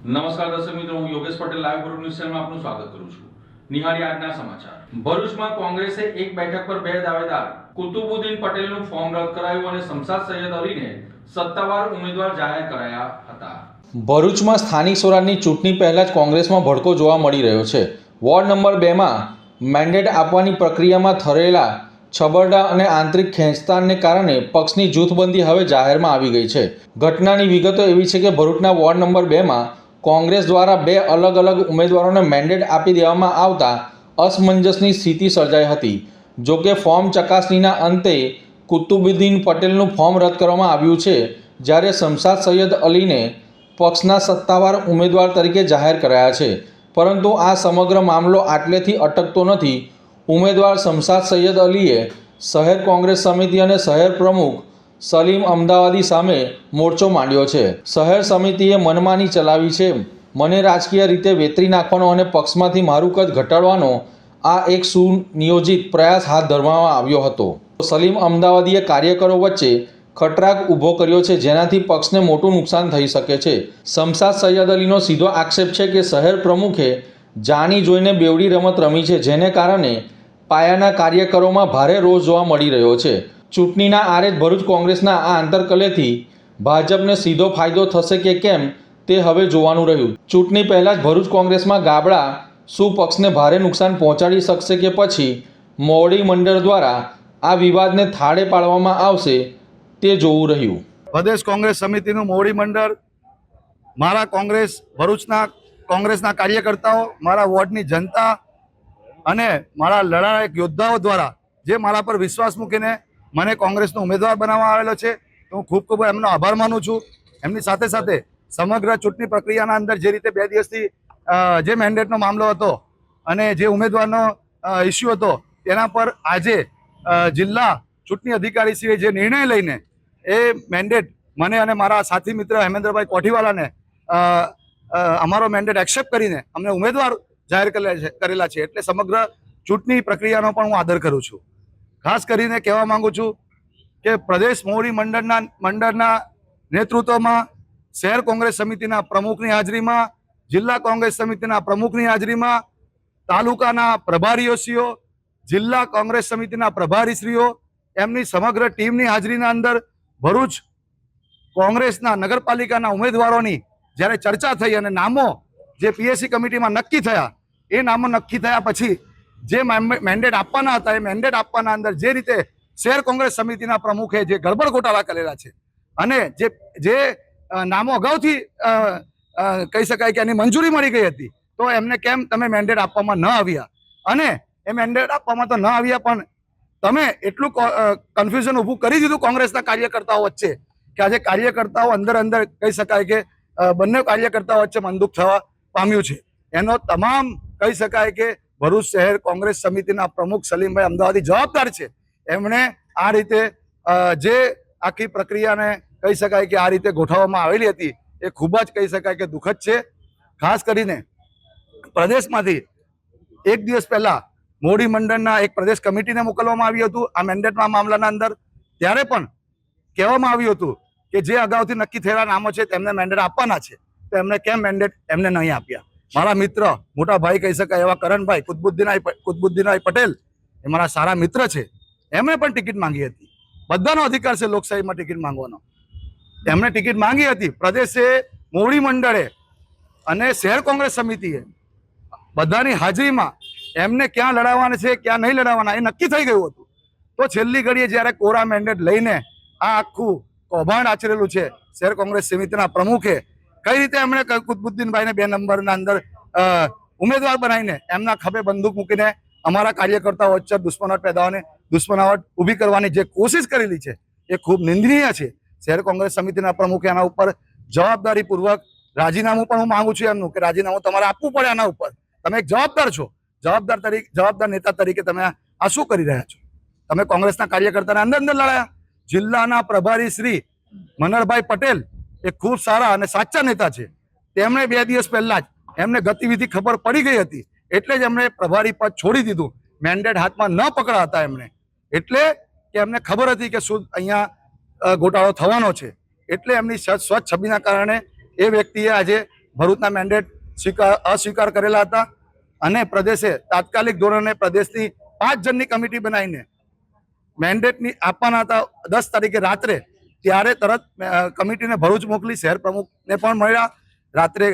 નમસ્કાર દર્શક મિત્રો, હું Yogesh Patel live group news ચેનલમાં આપનું સ્વાગત કરું છું. નિહાળી આજના સમાચાર. ભરૂચમાં કોંગ્રેસે એક બેઠક પર બે દાવેદાર કુતુબુદ્દીન પટેલનું ફોર્મ રદ કરાયું અને શમશાદ સૈયદ અલીને સત્તાવાર ઉમેદવાર જાહેર કરાયા હતા. ભરૂચમાં સ્થાનિક સ્વરાજની ચૂંટણી પહેલા જ કોંગ્રેસમાં ભડકો જોવા મળી રહ્યો છે. વોર્ડ નંબર 2 માં મેન્ડેટ આપવાની પ્રક્રિયામાં થયેલા છબરડા અને આંતરિક ખેંચતાણને કારણે પક્ષની જૂથબંધી હવે જાહેરમાં આવી ગઈ છે. ઘટનાની વિગતો એવી છે કે ભરૂચના વોર્ડ નંબર 2 માં કોંગ્રેસ દ્વારા બે અલગ અલગ ઉમેદવારોને મેન્ડેટ આપી દેવામાં આવતા અસમંજસની સ્થિતિ સર્જાઈ હતી. જોકે ફોર્મ ચકાસણીના અંતે કુતુબુદ્દીન પટેલનું ફોર્મ રદ કરવામાં આવ્યું છે, જ્યારે શમશાદ સૈયદ અલીને પક્ષના સત્તાવાર ઉમેદવાર તરીકે જાહેર કરાયા છે. પરંતુ આ સમગ્ર મામલો આટલેથી અટકતો નથી. ઉમેદવાર શમશાદ સૈયદ અલીએ શહેર કોંગ્રેસ સમિતિ અને શહેર પ્રમુખ સલીમ અમદાવાદી સામે મોરચો માંડ્યો છે. શહેર સમિતિએ મનમાની ચલાવી છે. મને રાજકીય રીતે વેતરી નાખવાનો અને પક્ષમાંથી મારું કદ ઘટાડવાનો આ એક સુનિયોજિત પ્રયાસ હાથ ધરવામાં આવ્યો હતો. સલીમ અમદાવાદીએ કાર્યકરો વચ્ચે ખટરાગ ઊભો કર્યો છે, જેનાથી પક્ષને મોટું નુકસાન થઈ શકે છે. શમશાદ સૈયદ અલીનો સીધો આક્ષેપ છે કે શહેર પ્રમુખે જાણી જોઈને બેવડી રમત રમી છે, જેને કારણે પાયાના કાર્યકરોમાં ભારે રોષ જોવા મળી રહ્યો છે. ચૂંટણીના આરે ભરૂચ કોંગ્રેસના આ આંતરકલહથી ભાજપને સીધો ફાયદો થશે કે કેમ તે હવે જોવાનું રહ્યું. ચૂંટણી પહેલાં જ ભરૂચ કોંગ્રેસમાં ગાબડા શું પક્ષને ભારે નુકસાન પહોંચાડી શકશે કે પછી મોવડી મંડળ દ્વારા આ વિવાદને થાળે પાડવામાં આવશે તે જોવું રહ્યું. પ્રદેશ કોંગ્રેસ સમિતિનું મોવડી મંડળ, મારા ભરૂચના કોંગ્રેસના કાર્યકર્તાઓ, મારા વોર્ડની જનતા અને મારા લડાયક યોદ્ધાઓ દ્વારા જે મારા પર વિશ્વાસ મૂકીને મને કોંગ્રેસનો ઉમેદવાર બનાવવામાં આવેલો છે, હું ખૂબ ખૂબ એમનો આભાર માનું છું. એમની સાથે સાથે સમગ્ર ચૂંટણી પ્રક્રિયાના અંદર જે રીતે 2 દિવસથી જે મેન્ડેટનો મામલો હતો અને જે ઉમેદવારનો ઇસ્યુ હતો તેના પર આજે જિલ્લા ચૂંટણી અધિકારીશ્રીએ જે નિર્ણય લઈને એ મેન્ડેટ મને અને મારા સાથી મિત્ર હેમેન્દ્રભાઈ કોઠીવાલાને અમારો મેન્ડેટ એક્સેપ્ટ કરીને અમને ઉમેદવાર જાહેર કરેલા છે. એટલે સમગ્ર ચૂંટણી પ્રક્રિયાનો પણ હું આદર કરું છું. ખાસ કરીને કહેવા માંગુ છું કે પ્રદેશ મોવડી મંડળના નેતૃત્વમાં શહેર કોંગ્રેસ સમિતિના પ્રમુખની હાજરીમાં, જિલ્લા કોંગ્રેસ સમિતિના પ્રમુખની હાજરીમાં, તાલુકાના પ્રભારીઓશ્રીઓ, જિલ્લા કોંગ્રેસ સમિતિના પ્રભારીશ્રીઓ, એમની સમગ્ર ટીમની હાજરીના અંદર ભરૂચ કોંગ્રેસના નગરપાલિકાના ઉમેદવારોની જ્યારે ચર્ચા થઈ અને નામો જે પીએસસી કમિટીમાં નક્કી થયા, એ નામો નક્કી થયા પછી જે મેન્ડેટ આપવાના હતા એ મેન્ડેટ આપવાના અંદર જે રીતે શહેર કોંગ્રેસ સમિતિના પ્રમુખે જે ગડબડ ગોટાળા કરેલા છે અને જે નામો અગાઉથી કહી શકાય કે એની મંજૂરી મળી ગઈ હતી, તો એમને કેમ તમે મેન્ડેટ આપવામાં ન આવ્યા? અને એ મેન્ડેટ આપવામાં તો ન આવ્યા, પણ તમે એટલું કન્ફ્યુઝન ઊભું કરી દીધું કોંગ્રેસના કાર્યકર્તાઓ વચ્ચે કે આજે કાર્યકર્તાઓ અંદર કહી શકાય કે બંને કાર્યકર્તાઓ વચ્ચે મનદુખ થવા પામ્યું છે. એનો તમામ કહી શકાય કે ભરૂચ શહેર કોંગ્રેસ સમિતિના પ્રમુખ સલીમભાઈ અમદાવાદી જવાબદાર છે. એમણે આ રીતે જે આખી પ્રક્રિયાને કહી શકાય કે આ રીતે ગોઠવવામાં આવેલી હતી એ ખૂબ જ કહી શકાય કે દુઃખદ છે. ખાસ કરીને પ્રદેશમાંથી 1 દિવસ પહેલા મોવડી મંડળના એક પ્રદેશ કમિટીને મોકલવામાં આવ્યું હતું આ મેન્ડેટના મામલાના અંદર. ત્યારે પણ કહેવામાં આવ્યું હતું કે જે અગાઉથી નક્કી થયેલા નામો છે તેમને મેન્ડેટ આપવાના છે, તો એમને કેમ મેન્ડેટ એમને નહીં આપ્યા? મારા મિત્ર, મોટા ભાઈ કહી શકાય એવા કરણભાઈ કુતુબુદ્દીનભાઈ પટેલ એ મારા સારા મિત્ર છે. એમણે પણ ટિકિટ માંગી હતી. બધાનો અધિકાર છે લોકશાહીમાં ટિકિટ માંગવાનો. એમણે ટિકિટ માંગી હતી. પ્રદેશે, મોવડી મંડળે અને શહેર કોંગ્રેસ સમિતિએ બધાની હાજરીમાં એમને ક્યાં લડાવવાના છે ક્યાં નહીં લડાવવાના એ નક્કી થઈ ગયું હતું. તો છેલ્લી ઘડીએ જ્યારે કોરા મેન્ડેટ લઈને આ આખું કૌભાંડ આચરેલું છે શહેર કોંગ્રેસ સમિતિના પ્રમુખે, કઈ રીતે એમણે કુતુબુદ્દીનભાઈને 2 નંબરના અંદર ઉમેદવાર બનાવીને એમના ખભે બંદૂક મૂકીને અમારા કાર્યકર્તાઓ વચ્ચે દુશ્મનાવટ ઊભી કરવાની જે કોશિશ કરેલી છે એ ખૂબ નિંદનીય છે. શહેર કોંગ્રેસ સમિતિના પ્રમુખે આના ઉપર જવાબદારીપૂર્વક રાજીનામું પણ હું માંગુ છું એમનું કે રાજીનામું તમારે આપવું પડે. આના ઉપર તમે એક જવાબદાર છો, જવાબદાર નેતા તરીકે તમે આ શું કરી રહ્યા છો? તમે કોંગ્રેસના કાર્યકર્તાને અંદર લડાયા. જિલ્લાના પ્રભારી શ્રી મનહરભાઈ પટેલ એ ખૂબ સારા અને સાચા નેતા છે. તેમણે 2 દિવસ પહેલા જ એમને ગતિવિધિ ખબર પડી ગઈ હતી, એટલે જ એમણે પ્રભારી પદ છોડી દીધું. મેન્ડેટ હાથમાં ન પકડા હતા એમણે, એટલે કે એમને ખબર હતી કે શું અહીંયા ગોટાળો થવાનો છે. એટલે એમની સ્વચ્છ છબીના કારણે એ વ્યક્તિએ આજે ભરૂચના મેન્ડેટ અસ્વીકાર કરેલા હતા અને પ્રદેશે તાત્કાલિક ધોરણે પ્રદેશની 5 જણની કમિટી બનાવીને મેન્ડેટની આપવાના હતા 10 તારીખે રાત્રે, ત્યારે તરત કમિટીને ભરૂચ મોકલી. શહેર પ્રમુખને પણ મળ્યા, રાત્રે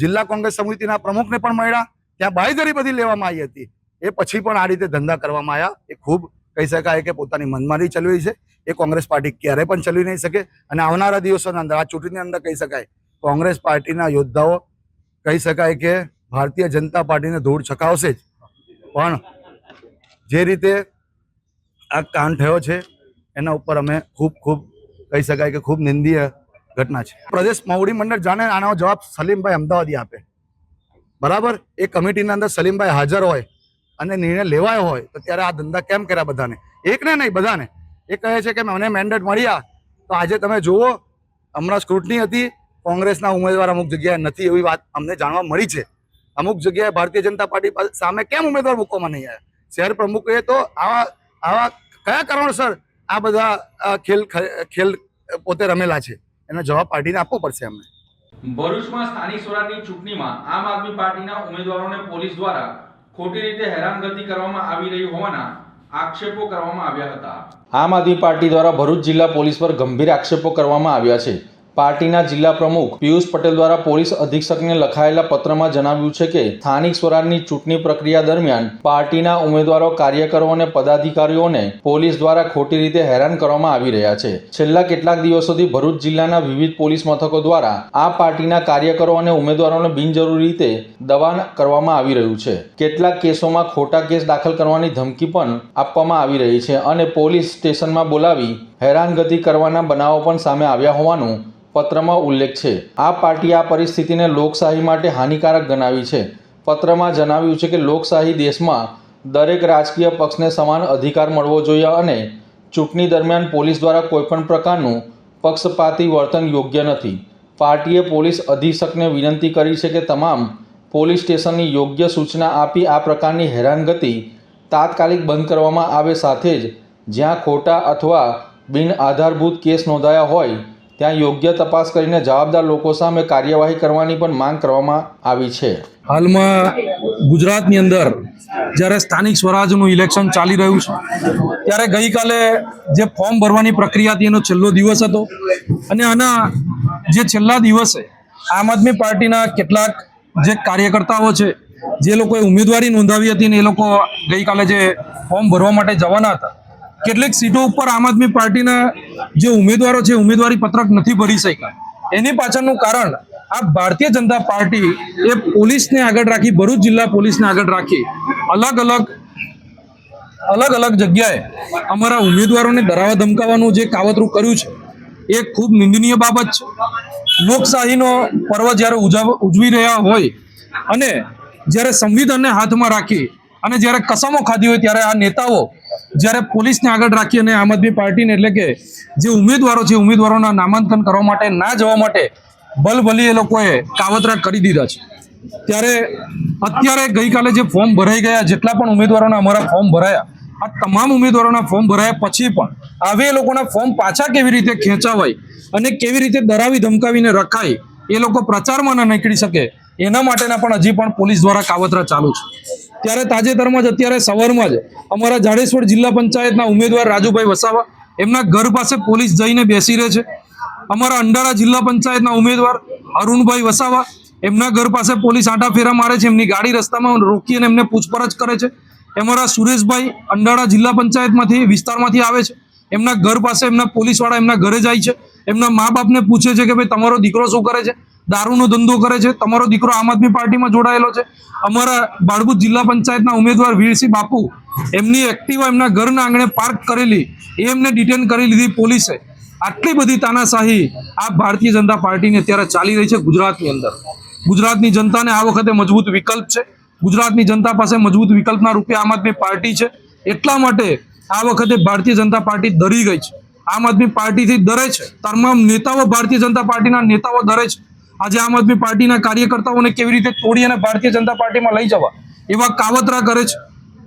જિલ્લા કોંગ્રેસ સમિતિના પ્રમુખને પણ મળ્યા. ત્યાં બાંયધરી બધી લેવામાં આવી હતી. એ પછી પણ આ રીતે ધંધા કરવામાં આવ્યા. એ ખૂબ કહી શકાય કે પોતાની મનમાની ચલવી છે. એ કોંગ્રેસ પાર્ટી ક્યારેય પણ ચલવી નહીં શકે. અને આવનારા દિવસોના અંદર, આ ચૂંટણીની અંદર કહી શકાય કોંગ્રેસ પાર્ટીના યોદ્ધાઓ કહી શકાય કે ભારતીય જનતા પાર્ટીને ધૂળ છકાવશે જ. પણ જે રીતે આ કાંડ થયો છે એના ઉપર અમે ખૂબ કહી શકાય કે ખૂબ નિંદનીય ઘટના છે. પ્રદેશ મોવડી મંડળ જાણે આનો જવાબ સલીમભાઈ અમદાવાદી આપે. બરાબર, એ કમિટીના અંદર સલીમભાઈ હાજર હોય અને નિર્ણય લેવાયો હોય તો ત્યારે આ ધંધા કેમ કર્યા બધાને? એકને નહીં, બધાને. એ કહે છે કે મને મેન્ડેટ મળ્યા, તો આજે તમે જુઓ, હમણાં સ્ક્રુટની હતી, કોંગ્રેસના ઉમેદવાર અમુક જગ્યાએ નથી, એવી વાત અમને જાણવા મળી છે. અમુક જગ્યાએ ભારતીય જનતા પાર્ટી સામે કેમ ઉમેદવાર મૂકવામાં નહીં આવ્યા? શહેર પ્રમુખે તો આવા કયા કારણોસર આ બધા ખેલ પોતે રમેલા છે, એનો જવાબ પાર્ટીને આપવો પડશે અમને. ભરૂચમાં સ્થાનિક સ્વરાજની ચૂંટણીમાં આમ આદમી પાર્ટીના ઉમેદવારોને પોલીસ દ્વારા ખોટી રીતે હેરાનગતિ કરવામાં આવી રહી હોવાના આક્ષેપો કરવામાં આવ્યા હતા. આમ આદમી પાર્ટી દ્વારા ભરૂચ જિલ્લા પોલીસ પર ગંભીર આક્ષેપો કરવામાં આવ્યા છે. પાર્ટીના જિલ્લા પ્રમુખ પિયુષ પટેલ દ્વારા પોલીસ અધિક્ષકને લખાયેલા પત્રમાં જણાવ્યું છે કે સ્થાનિક સ્વરાજની ચૂંટણી પ્રક્રિયા દરમિયાન પાર્ટીના ઉમેદવારો, કાર્યકરો અને પદાધિકારીઓને પોલીસ દ્વારા ખોટી રીતે હેરાન કરવામાં આવી રહ્યા છે. છેલ્લા કેટલાક દિવસોથી ભરૂચ જિલ્લાના વિવિધ પોલીસ મથકો દ્વારા આ પાર્ટીના કાર્યકરો અને ઉમેદવારોને બિનજરૂરી રીતે દબાણ કરવામાં આવી રહ્યું છે. કેટલાક કેસોમાં ખોટા કેસ દાખલ કરવાની ધમકી પણ આપવામાં આવી રહી છે અને પોલીસ સ્ટેશનમાં બોલાવી હેરાનગતિ કરવાના બનાવો પણ સામે આવ્યા હોવાનું પત્રમાં ઉલ્લેખ છે. આ પાર્ટીએ આ પરિસ્થિતિને લોકશાહી માટે હાનિકારક ગણાવી છે. પત્રમાં જણાવ્યું છે કે લોકશાહી દેશમાં દરેક રાજકીય પક્ષને સમાન અધિકાર મળવો જોઈએ અને ચૂંટણી દરમિયાન પોલીસ દ્વારા કોઈપણ પ્રકારનું પક્ષપાતી વર્તન યોગ્ય નથી. પાર્ટીએ પોલીસ અધિક્ષકને વિનંતી કરી છે કે તમામ પોલીસ સ્ટેશનની યોગ્ય સૂચના આપી આ પ્રકારની હેરાનગતિ તાત્કાલિક બંધ કરવામાં આવે, સાથે જ જ્યાં ખોટા અથવા બિન આધારભૂત કેસ નોંધાયા હોય ત્યાં યોગ્ય તપાસ કરીને જવાબદાર લોકો સામે કાર્યવાહી કરવાની પણ માંગ કરવામાં આવી છે. હાલમાં ગુજરાતની અંદર જ્યારે સ્થાનિક સ્વરાજનું ઇલેક્શન ચાલી રહ્યું છે, ત્યારે ગઈકાલે જે ફોર્મ ભરવાની પ્રક્રિયા હતી એનો છેલ્લો દિવસ હતો અને આના જે છેલ્લા દિવસે આમ આદમી પાર્ટીના કેટલાક જે કાર્યકર્તાઓ છે, જે લોકોએ ઉમેદવારી નોંધાવી હતી ને એ લોકો ગઈકાલે જે ફોર્મ ભરવા માટે જવાના હતા, કેટલીક સીટો ઉપર આમ આદમી પાર્ટીના જે ઉમેદવારો છે ઉમેદવારી પત્રક નથી ભરી શક્યા. એની પાછળનું કારણ આ ભારતીય જનતા પાર્ટી એ પોલીસને આગળ રાખી, ભરૂચ જિલ્લા પોલીસને આગળ રાખી અલગ અલગ જગ્યાએ અમારા ઉમેદવારોને ડરાવા ધમકાવવાનું જે કાવતરું કર્યું છે એ ખૂબ નિંદનીય બાબત છે. લોકશાહીનો પર્વ જ્યારે ઉજવી રહ્યા હોય અને જ્યારે સંવિધાનને હાથમાં રાખી અને જ્યારે કસમો ખાધી હોય ત્યારે આ નેતાઓ જ્યારે પોલીસને આગળ રાખી અને આમ આદમી પાર્ટીને એટલે કે જે ઉમેદવારો છે ઉમેદવારોના નામાંકન કરવા માટે ના જવા માટે ભલભલી એ લોકોએ કાવતરા કરી દીધા છે. ત્યારે અત્યારે ગઈકાલે જે ફોર્મ ભરાઈ ગયા, જેટલા પણ ઉમેદવારોના અમારા ફોર્મ ભરાયા, આ તમામ ઉમેદવારોના ફોર્મ ભરાયા પછી પણ હવે એ લોકોના ફોર્મ પાછા કેવી રીતે ખેંચાવાય અને કેવી રીતે ડરાવી ધમકાવીને રખાય, એ લોકો પ્રચારમાં ન નીકળી શકે એના માટેના પણ હજી પણ પોલીસ દ્વારા કાવતરા ચાલુ છે. ત્યારે તાજેતરમાં જ અત્યારે સવારમાં જ અમારા જાડેશ્વર જિલ્લા પંચાયતના ઉમેદવાર રાજુભાઈ વસાવા, એમના ઘર પાસે પોલીસ જઈને બેસી રહે છે. અમારા અંડાળા જિલ્લા પંચાયતના ઉમેદવાર અરુણભાઈ વસાવા, એમના ઘર પાસે પોલીસ આંટા ફેરા મારે છે, એમની ગાડી રસ્તામાં રોકી અને એમને પૂછપરછ કરે છે. અમારા સુરેશભાઈ અંડાળા જિલ્લા પંચાયતમાંથી વિસ્તારમાંથી આવે છે, એમના ઘર પાસે એમના પોલીસવાળા એમના ઘરે જાય છે, એમના મા બાપને પૂછે છે કે ભાઈ તમારો દીકરો શું કરે છે, દારૂનો ધંધો કરે છે, તમારો દીકરો આમ આદમી પાર્ટીમાં જોડાયેલો છે. અમારા બાળભૂત જિલ્લા પંચાયતના ઉમેદવાર વીરસિંહ બાપુ, એમની એક્ટિવા એમના ઘરના આંગણે પાર્ક કરેલી, એ એમને ડિટેન કરી લીધી પોલીસે. આટલી બધી તાનાશાહી આ ભારતીય જનતા પાર્ટીની અત્યારે ચાલી રહી છે ગુજરાતની અંદર. ગુજરાતની જનતાને આ વખતે મજબૂત વિકલ્પ છે. ગુજરાતની જનતા પાસે મજબૂત વિકલ્પના રૂપે આમ આદમી પાર્ટી છે. એટલા માટે આ વખતે ભારતીય જનતા પાર્ટી ડરી ગઈ છે, આમ આદમી પાર્ટીથી ડરે છે. તમામ નેતાઓ ભારતીય જનતા પાર્ટીના નેતાઓ ડરે છે. આજે આમ આદમી પાર્ટીના કાર્યકર્તાઓને કેવી રીતે તોડી અને ભારતીય જનતા પાર્ટીમાં લઈ જવા એવા કાવતરા કરે છે.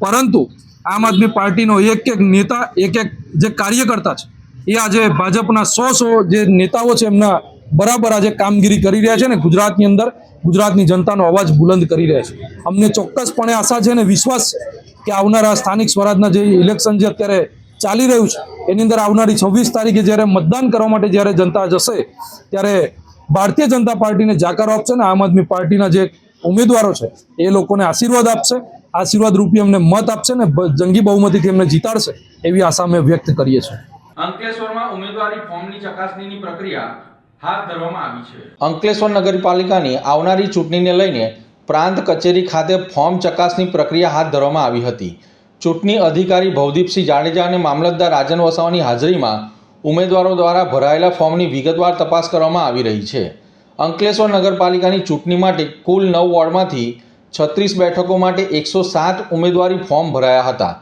પરંતુ આમ આદમી પાર્ટીનો એક એક નેતા, એક એક જે કાર્યકર્તા છે એ આજે ભાજપના 100 જે નેતાઓ છે એમના બરાબર આજે કામગીરી કરી રહ્યા છે ને ગુજરાતની અંદર ગુજરાતની જનતાનો અવાજ બુલંદ કરી રહ્યા છે. અમને ચોક્કસપણે આશા છે અને વિશ્વાસ છે કે આવનારા સ્થાનિક સ્વરાજના જે ઇલેક્શન જે અત્યારે ચાલી રહ્યું છે એની અંદર આવનારી 26 તારીખે જ્યારે મતદાન કરવા માટે જ્યારે જનતા જશે ત્યારે ભારતીય જનતા પાર્ટીને જાકારો આપશે અને આમ આદમી પાર્ટીના જે ઉમેદવારો છે એ લોકોને આશીર્વાદ આપશે, આશીર્વાદ રૂપી અમને મત આપશે ને જંગી બહુમતીથી એમને જીતાડશે એવી આશા અમે વ્યક્ત કરીએ છીએ. અંકલેશ્વરમાં ઉમેદવારી ફોર્મની ચકાસણીની પ્રક્રિયા હાથ ધરવામાં આવી છે. અંકલેશ્વર નગરપાલિકાની આવનારી ચૂંટણીને લઈને પ્રાંત કચેરી ખાતે ફોર્મ ચકાસણી પ્રક્રિયા હાથ ધરવામાં આવી હતી. ચૂંટણી અધિકારી ભવદીપસિંહ જાડેજા અને મામલતદાર રાજન વસાવાની હાજરીમાં ઉમેદવારો દ્વારા ભરાયેલા ફોર્મની વિગતવાર તપાસ કરવામાં આવી રહી છે. અંકલેશ્વર નગરપાલિકાની ચૂંટણી માટે કુલ 9 વોર્ડમાંથી 36 બેઠકો માટે 107 ઉમેદવારી ફોર્મ ભરાયા હતા,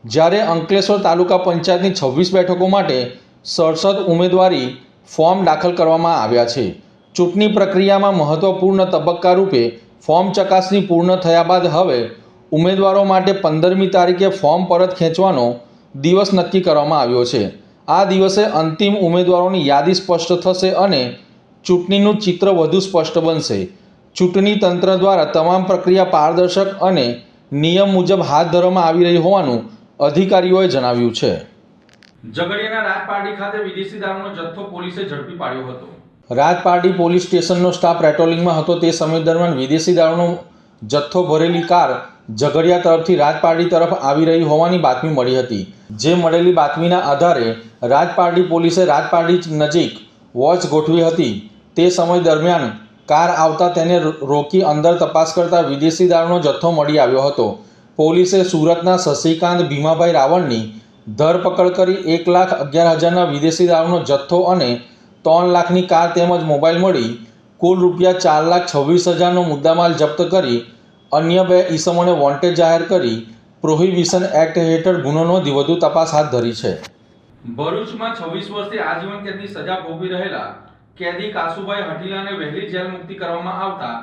જ્યારે અંકલેશ્વર તાલુકા પંચાયતની 26 બેઠકો માટે 67 ઉમેદવારી ફોર્મ દાખલ કરવામાં આવ્યા છે. ચૂંટણી પ્રક્રિયામાં મહત્વપૂર્ણ તબક્કા રૂપે ફોર્મ ચકાસણી પૂર્ણ થયા બાદ હવે ઉમેદવારો માટે 15મી તારીખે ફોર્મ પરત ખેંચવાનો દિવસ નક્કી કરવામાં આવ્યો છે. આ દિવસે અંતિમ ઉમેદવારોની યાદી સ્પષ્ટ થશે અને ચૂંટણીનું ચિત્ર વધુ સ્પષ્ટ બનશે. ચૂંટણી તંત્ર દ્વારા તમામ પ્રક્રિયા પારદર્શક અને નિયમ મુજબ હાથ ધરવામાં આવી રહી હોવાનું અધિકારીઓએ જણાવ્યું છે. ઝઘડિયાના રાજપારડી ખાતે વિદેશી દારૂનો જથ્થો પોલીસે ઝડપી પાડ્યો હતો. રાજપારડી પોલીસ સ્ટેશનનો સ્ટાફ પેટ્રોલિંગમાં હતો તે સમય દરમિયાન વિદેશી દારૂનો જથ્થો ભરેલી કાર ઝઘડિયા તરફથી રાજપારડી તરફ આવી રહી હોવાની બાતમી મળી હતી. જે મળેલી બાતમીના આધારે રાજપારડી પોલીસે રાજપારડી નજીક વોચ ગોઠવી હતી. તે સમય દરમિયાન કાર આવતા તેને રોકી અંદર તપાસ કરતા વિદેશી દારૂનો જથ્થો મળી આવ્યો હતો. પોલીસે સુરતના શશિકાંત ભીમાભાઈ રાવણની ધરપકડ કરી 1,11,000ના વિદેશી દારૂનો જથ્થો અને 3 લાખની કાર તેમજ મોબાઈલ મળી કુલ રૂપિયા 4,26,000નો મુદ્દામાલ જપ્ત કરી અન્ય 2 ઈસમોને વોન્ટેડ જાહેર કરી પ્રોહિબિશન એક્ટ હેઠળ ગુનો નોંધી વધુ તપાસ હાથ ધરી છે. ભરૂચમાં 26 વર્ષથી આજીવન કેદની સજા ભોગવી રહેલા કેદી કાસુભાઈ હઠીલાને વહેલી જેલ મુક્તિ કરવામાં આવતા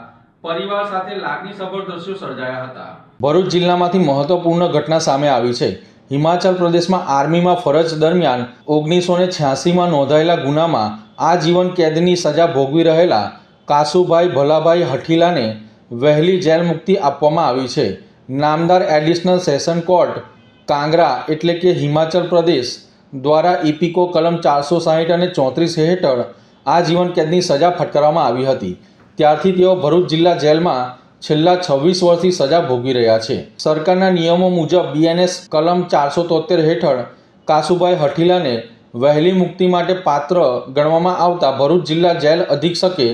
પરિવાર સાથે લાગણીસભર દ્રશ્યો સર્જાયા હતા. ભરૂચ જિલ્લામાંથી મહત્વપૂર્ણ ઘટના સામે આવી છે. હિમાચલ પ્રદેશમાં આર્મીમાં ફરજ દરમિયાન 1986માં નોંધાયેલા ગુનામાં આજીવન કેદની સજા ભોગવી રહેલા કાસુભાઈ ભલાભાઈ હઠીલાને વહેલી જેલ મુક્તિ આપવામાં આવી છે. નામદાર એડિશનલ સેશન કોર્ટ કાંગરા એટલે કે હિમાચલ પ્રદેશ દ્વારા ઇપીકો કલમ 460 અને 34 હેઠળ આજીવન કેદની સજા ફટકારવામાં આવી હતી. ત્યારથી તેઓ ભરૂચ જિલ્લા જેલમાં છેલ્લા 26 વર્ષથી સજા ભોગવી રહ્યા છે. સરકારના નિયમો મુજબ બીએનએસ કલમ 473 હેઠળ કાસુભાઈ હઠીલાને વહેલી મુક્તિ માટે પાત્ર ગણવામાં આવતા ભરૂચ જિલ્લા જેલ અધિક્ષકે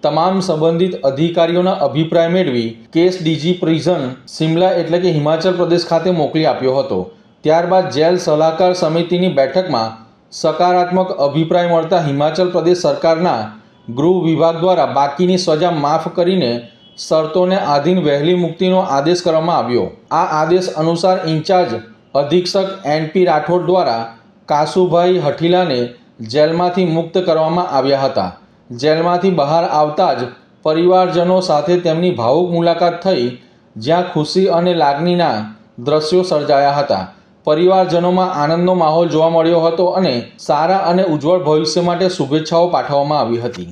તમામ સંબંધિત અધિકારીઓના અભિપ્રાય મેળવી કેસ ડીજી પ્રિઝન સિમલા એટલે કે હિમાચલ પ્રદેશ ખાતે મોકલી આપ્યો હતો. ત્યારબાદ જેલ સલાહકાર સમિતિની બેઠકમાં સકારાત્મક અભિપ્રાય મળતા હિમાચલ પ્રદેશ સરકારના ગૃહ વિભાગ દ્વારા બાકીની સજા માફ કરીને શરતોને આધીન વહેલી મુક્તિનો આદેશ કરવામાં આવ્યો. આ આદેશ અનુસાર ઇન્ચાર્જ અધિક્ષક એનપી રાઠોડ દ્વારા કાસુભાઈ હઠીલાને જેલમાંથી મુક્ત કરવામાં આવ્યા હતા. જેલમાંથી બહાર આવતા જ પરિવારજનો સાથે તેમની ભાવુક મુલાકાત થઈ, જ્યાં ખુશી અને લાગણીના દ્રશ્યો સર્જાયા હતા. પરિવારજનોમાં આનંદનો માહોલ જોવા મળ્યો હતો અને સારા અને ઉજ્જવળ ભવિષ્ય માટે શુભેચ્છાઓ પાઠવવામાં આવી હતી.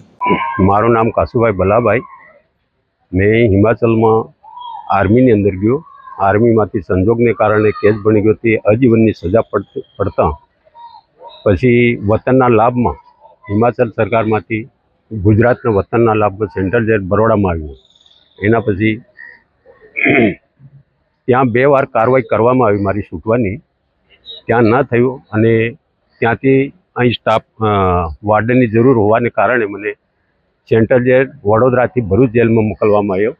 મારું નામ કાસુભાઈ ભલાભાઈ. મેં હિમાચલમાં આર્મીની અંદર ગયો. આર્મીમાંથી સંજોગને કારણે કેસ બની ગયો તે આજીવનની સજા પડતા પછી વતનના લાભમાં હિમાચલ સરકારમાંથી ગુજરાતના વતનના લાભમાં સેન્ટ્રલ જેલ બરોડામાં આવ્યો. એના પછી ત્યાં 2 વાર કાર્યવાહી કરવામાં આવી મારી છૂટવાની. ત્યાં ન થયું અને ત્યાંથી અહીં સ્ટાફ વાર્ડનની જરૂર હોવાને કારણે મને સેન્ટ્રલ જેલ વડોદરાથી ભરૂચ જેલમાં મોકલવામાં આવ્યો.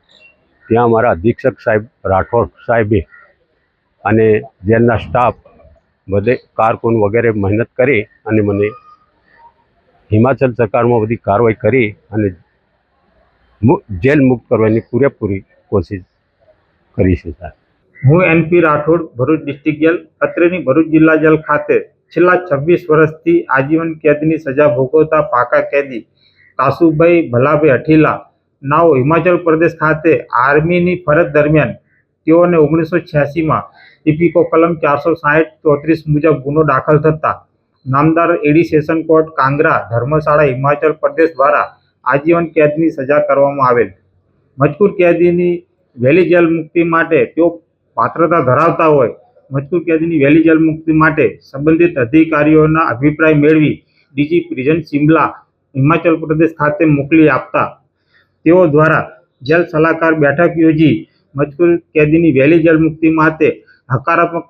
ત્યાં અમારા અધિક્ષક સાહેબ રાઠોડ સાહેબે અને જેલના સ્ટાફ બધે કારકુન વગેરે મહેનત કરી અને મને હિમાચલ સરકારમાં બધી કાર્યવાહી કરી અને જેલ મુક્ત કરવાની પૂરેપૂરી કોશિશ કરી છે. સાહેબ, હું NP Rathod, Bharuch district jail અત્રેની ભરૂચ જિલ્લા જેલ ખાતે છેલ્લા 26 વર્ષથી આજીવન કેદની સજા ભોગવતા પાકા કેદી કાસુભાઈ ભલાભાઈ હઠીલા નાઓ હિમાચલ પ્રદેશ ખાતે આર્મીની ફરજ દરમિયાન તેઓને 1986માં ઇપીકો કલમ 460-34 મુજબ ગુનો દાખલ થતા નામદાર એડી સેશન કોર્ટ કાંગરા ધર્મશાળા હિમાચલ પ્રદેશ દ્વારા આજીવન કેદની સજા કરવામાં આવેલ. મજકૂર કેદીની વહેલી જેલ મુક્તિ માટે તેઓ પાત્રતા ધરાવતા હોય મજકૂર કેદીની વહેલી જેલ મુક્તિ માટે સંબંધિત અધિકારીઓના અભિપ્રાય મેળવી ડીજી પ્રિઝન શિમલા હિમાચલ પ્રદેશ ખાતે મોકલી આપતા તેઓ દ્વારા જેલ સલાહકાર બેઠક યોજી મજકૂર કેદીની વહેલી જેલ મુક્તિ માટે હકારાત્મક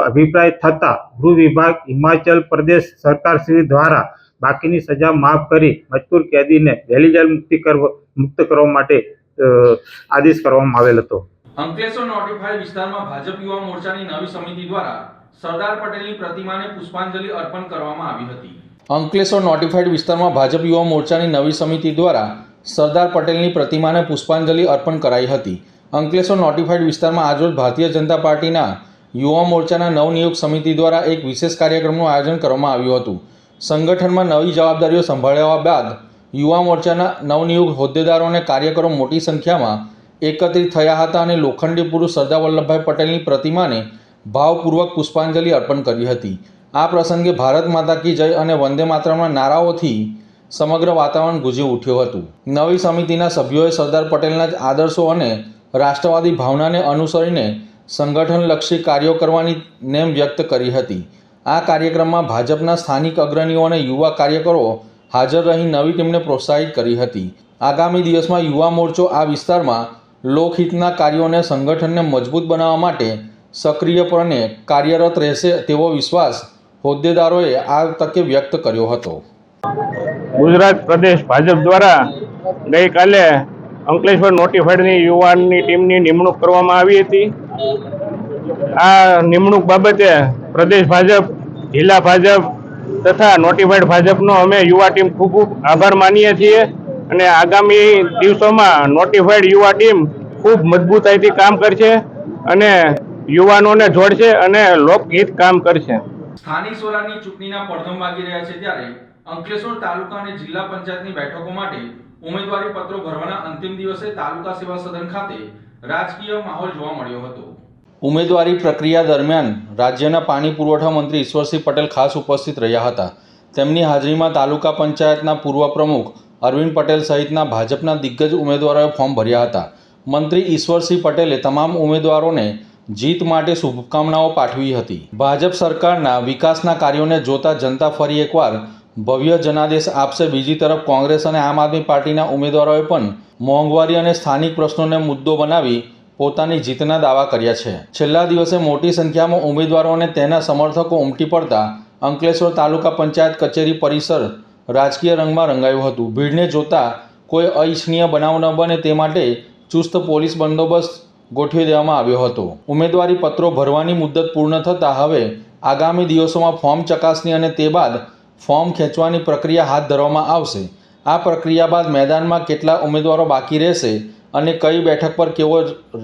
અભિપ્રાય થતા ગૃહ વિભાગ હિમાચલ પ્રદેશ સરકાર શ્રી દ્વારા બાકીની સજા માફ કરી મજકૂર કેદીને વહેલી જેલ મુક્ત કરવા માટે આદેશ કરવામાં આવેલ હતો. અંકલેશ્વર નોટિફાઈડ વિસ્તારમાં ભાજપ યુવા મોરચાની નવી સમિતિ દ્વારા સરદાર પટેલની પ્રતિમાને પુષ્પાંજલિ અર્પણ કરવામાં આવી હતી. અંકલેશ્વર નોટિફાઈડ વિસ્તારમાં ભાજપ યુવા મોરચાની નવી સમિતિ દ્વારા સરદાર પટેલની પ્રતિમાને પુષ્પાંજલિ અર્પણ કરાઈ હતી. અંકલેશ્વર નોટિફાઈડ વિસ્તારમાં આજરોજ ભારતીય જનતા પાર્ટીના યુવા મોરચાના નવનિયુક્ત સમિતિ દ્વારા એક વિશેષ કાર્યક્રમનું આયોજન કરવામાં આવ્યું હતું. સંગઠનમાં નવી જવાબદારીઓ સંભાળ્યા બાદ યુવા મોરચાના નવનિયુક્ત હોદ્દેદારો અને કાર્યકરો મોટી સંખ્યામાં એકત્રિત થયા હતા અને લોખંડી પુરુષ સરદાર વલ્લભભાઈ પટેલની પ્રતિમાને ભાવપૂર્વક પુષ્પાંજલિ અર્પણ કરી હતી. આ પ્રસંગે ભારત માતા કી જય અને વંદે માતરમના નારાઓથી સમગ્ર વાતાવરણ ગુંજી ઉઠ્યું હતું. નવી સમિતિના સભ્યોએ સરદાર પટેલના જ આદર્શો અને રાષ્ટ્રવાદી ભાવનાને અનુસરીને સંગઠનલક્ષી કાર્યો કરવાની નેમ વ્યક્ત કરી હતી. આ કાર્યક્રમમાં ભાજપના સ્થાનિક અગ્રણીઓ અને યુવા કાર્યકરો હાજર રહી નવી ટીમને પ્રોત્સાહિત કરી હતી. આગામી દિવસમાં યુવા મોરચો આ વિસ્તારમાં લોકહિતના કાર્યોને સંગઠનને મજબૂત બનાવવા માટે સક્રિયપણે કાર્યરત રહેશે તેવો વિશ્વાસ હોદ્દેદારોએ આ તકે વ્યક્ત કર્યો હતો. ગુજરાત પ્રદેશ ભાજપ દ્વારા ગઈકાલે અંકલેશ્વર નોટિફાઈડની યુવાનની ટીમની નિમણૂક કરવામાં આવી હતી. આ નિમણૂક બાબતે પ્રદેશ ભાજપ, જિલ્લા ભાજપ તથા નોટિફાઈડ ભાજપનો અમે યુવા ટીમ ખૂબ ખૂબ આભાર માનીએ છીએ અને આગામી દિવસોમાં નોટિફાઈડ યુવા ટીમ ખૂબ મજબૂતાઈથી કામ કરશે અને યુવાનોને જોડશે અને લોકહિત કામ કરશે. સ્થાનિક સ્વરાજની ચૂંટણીના પડઘમ વાગી રહ્યા છે ત્યારે અંકલેશ્વર તાલુકા અને જિલ્લા પંચાયતની બેઠકો માટે ઉમેદવારી પત્રો ભરવાના અંતિમ દિવસે તાલુકા સેવા સદન ખાતે રાજકીય માહોલ જોવા મળ્યો હતો. ઉમેદવારી પ્રક્રિયા દરમિયાન રાજ્યના પાણી પુરવઠા મંત્રી ઈશ્વરસિંહ પટેલ ખાસ ઉપસ્થિત રહ્યા હતા. તેમની હાજરીમાં તાલુકા પંચાયતના પૂર્વ પ્રમુખ અરવિંદ પટેલ સહિતના ભાજપના દિગ્ગજ ઉમેદવારોએ ફોર્મ ભર્યા હતા. મંત્રી ઈશ્વરસિંહ પટેલે તમામ ઉમેદવારોને જીત માટે શુભકામનાઓ પાઠવી હતી. ભાજપ સરકારના વિકાસના કાર્યોને જોતા જનતા ફરી એકવાર ભવ્ય જનાદેશ આપશે. બીજી તરફ કોંગ્રેસ અને આમ આદમી પાર્ટીના ઉમેદવારોએ પણ મોંઘવારી અને સ્થાનિક પ્રશ્નોને મુદ્દો બનાવી પોતાની જીતના દાવા કર્યા છે. છેલ્લા દિવસે મોટી સંખ્યામાં ઉમેદવારો અને તેના સમર્થકો ઉમટી પડતા અંકલેશ્વર તાલુકા પંચાયત કચેરી પરિસર રાજકીય રંગમાં રંગાયું હતું. ભીડને જોતા કોઈ અનિચ્છનીય બનાવ ન બને તે માટે ચુસ્ત પોલીસ બંદોબસ્ત ગોઠવી દેવામાં આવ્યો હતો. ઉમેદવારી પત્રો ભરવાની મુદત પૂર્ણ થતાં હવે આગામી દિવસોમાં ફોર્મ ચકાસણી અને તે બાદ ફોર્મ ખેંચવાની પ્રક્રિયા હાથ ધરવામાં આવશે. આ પ્રક્રિયા બાદ મેદાનમાં કેટલા ઉમેદવારો બાકી રહેશે અને કઈ બેઠક પર કેવો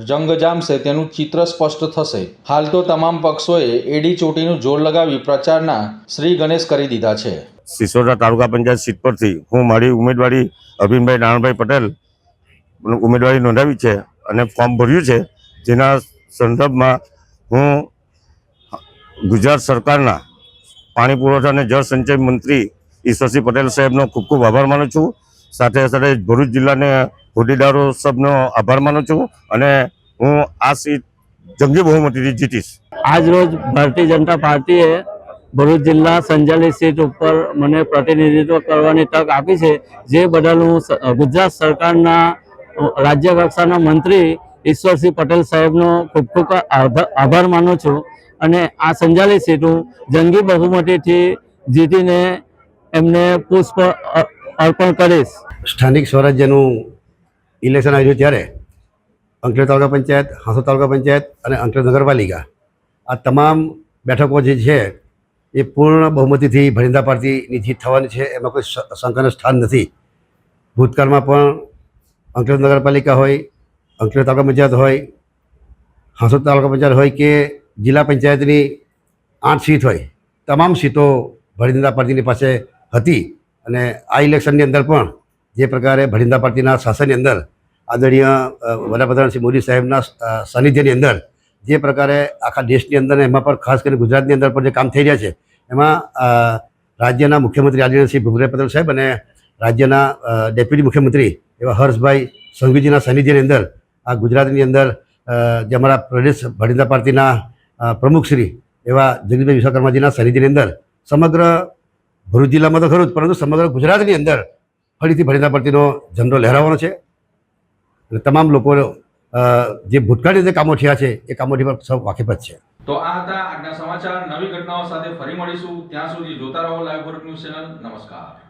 જંગ જામશે તેનું ચિત્ર સ્પષ્ટ થશે. હાલ તો તમામ પક્ષોએ એડી ચોટીનું જોર લગાવી પ્રચારના શ્રી ગણેશ કરી દીધા છે. સિસોદરા તાલુકા પંચાયત સીટ પરથી હું મારી ઉમેદવારી અરવિંદભાઈ નારણભાઈ પટેલ ઉમેદવારી નોંધાવી છે અને ફોર્મ ભર્યું છે. જેના સંદર્ભમાં હું ગુજરાત સરકારના પાણી પુરવઠા અને જળ સંચય મંત્રી ઈશ્વરસિંહ પટેલ સાહેબનો ખૂબ ખૂબ આભાર માનું છું. સાથે સાથે ભરૂચ જિલ્લાને હોદ્દેદારો સબનો આભાર માનું છું અને હું આ સીટ જંગી બહુમતીથી જીતીશ. આજ રોજ ભારતીય જનતા પાર્ટીએ ભરૂચ જિલ્લા સંજાલી સીટ ઉપર મને પ્રતિનિધિત્વ કરવાની તક આપી છે. જે બદલ હું ગુજરાત સરકારના રાજ્ય કક્ષાના મંત્રી ઈશ્વરસિંહ પટેલ સાહેબનો ખૂબ ખૂબ આભાર માનું છું અને આ સંજાલી સીટ હું જંગી બહુમતીથી જીતીને એમને પુષ્પ અર્પણ કરીશ. સ્થાનિક સ્વરાજ્યનું ઇલેક્શન આવ્યું ત્યારે અંકલેશ્વર તાલુકા પંચાયત, હાંસોદ તાલુકા પંચાયત અને અંકલેશ્વર નગરપાલિકા આ તમામ બેઠકો જે છે એ પૂર્ણ બહુમતીથી ભરિંદા પાર્ટીની જીત થવાની છે. એમાં કોઈ શંકાનું સ્થાન નથી. ભૂતકાળમાં પણ અંકલેશ્વર નગરપાલિકા હોય, અંકલેશ્વર તાલુકા પંચાયત હોય, હાંસોદ તાલુકા પંચાયત હોય કે જિલ્લા પંચાયતની 8 સીટ હોય, તમામ સીટો ભરિંદા પાર્ટીની પાસે હતી. અને આ ઇલેક્શનની અંદર પણ જે પ્રકારે ભરિંદા પાર્ટીના શાસનની અંદર આદરણીય વડાપ્રધાન શ્રી મોદી સાહેબના સાનિધ્યની અંદર જે પ્રકારે આખા દેશની અંદર એમાં પણ ખાસ કરીને ગુજરાતની અંદર પણ જે કામ થઈ રહ્યા છે એમાં રાજ્યના મુખ્યમંત્રી આદરણીય શ્રી ભૂપેન્દ્ર પટેલ સાહેબ અને રાજ્યના ડેપ્યુટી મુખ્યમંત્રી એવા હર્ષભાઈ સંઘવીજીના સાનિધ્યની અંદર આ ગુજરાતની અંદર જે અમારા પ્રદેશ ભારતીય જનતા પાર્ટીના પ્રમુખશ્રી એવા જગદીશભાઈ વિશ્વકર્માજીના સાનિધ્યની અંદર સમગ્ર ભરૂચ જિલ્લામાં તો ખરું જ, પરંતુ સમગ્ર ગુજરાતની અંદર ફરીથી ભારતીય જનતા પાર્ટીનો ઝંડો લહેરાવવાનો છે. અને તમામ લોકો જે ભૂતકાળની જે કામો થયા છે એ કામોથી પણ સૌ વાકેફ જ છે. તો આ હતા આજના સમાચાર. નવી ઘટનાઓ સાથે ફરી મળીશું. ત્યાં સુધી જોતા રહો લાઈવ ભરૂચ ન્યૂઝ ચેનલ. નમસ્કાર.